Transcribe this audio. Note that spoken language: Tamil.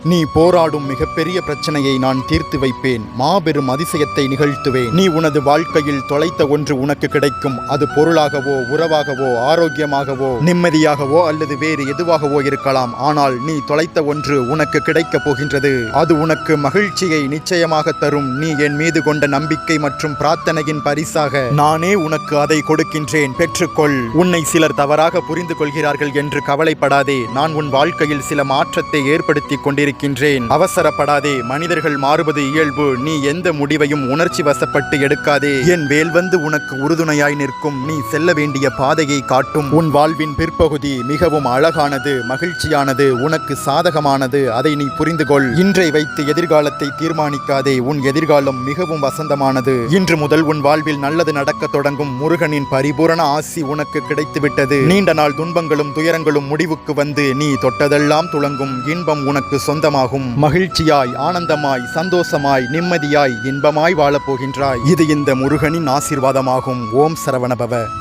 நீ போராடும் மிகப்பெரிய பிரச்சனையை நான் தீர்த்து வைப்பேன். மாபெரும் அதிசயத்தை நிகழ்த்துவேன். நீ உனது வாழ்க்கையில் தொலைத்த ஒன்று உனக்கு கிடைக்கும். அது பொருளாகவோ, உறவாகவோ, ஆரோக்கியமாகவோ, நிம்மதியாகவோ அல்லது வேறு எதுவாகவோ இருக்கலாம். ஆனால் நீ தொலைத்த ஒன்று உனக்கு கிடைக்கப் போகின்றது. அது உனக்கு மகிழ்ச்சியை நிச்சயமாக தரும். நீ என் மீது கொண்ட நம்பிக்கை மற்றும் பிரார்த்தனையின் பரிசாக நானே உனக்கு அதை கொடுக்கின்றேன். பெற்றுக்கொள். உன்னை சிலர் தவறாக புரிந்து கொள்கிறார்கள் என்று கவலைப்படாதே. நான் உன் வாழ்க்கையில் சில மாற்றத்தை ஏற்படுத்தி கொண்டிருக்கின்றேன். அவசரப்படாதே. மனிதர்கள் மாறுவது இயல்பு. நீ எந்த முடிவையும் உணர்ச்சி வசப்பட்டு எடுக்காதே. என் வேல் வந்து உனக்கு உறுதுணையாய் நிற்கும். நீ செல்ல வேண்டிய பாதையை காட்டும். உன் வாழ்வின் பிற்பகுதி மிகவும் அழகானது, மகிழ்ச்சியானது, உனக்கு சாதகமானது. அதை நீ புரிந்து கொள். இன்றை வைத்து எதிர்காலத்தை தீர்மானிக்காதே. உன் எதிர்காலம் மிகவும் வசந்தமானது. இன்று முதல் உன் வாழ்வில் நல்லது நடக்க தொடங்கும். முருகனின் பரிபூரண ஆசி உனக்கு கிடைத்துவிட்டது. நீண்ட நாள் துன்பங்களும் துயரங்களும் முடிவுக்கு வந்து நீ தொட்டதெல்லாம் துளங்கும். இன்பம் உனக்கு சொந்தமாகும். மகிழ்ச்சியாய், ஆனந்தமாய், சந்தோஷமாய், நிம்மதியாய், இன்பமாய் வாழப் போகின்றாய். இது இந்த முருகனின் ஆசீர்வாதமாகும். ஓம் சரவணபவ.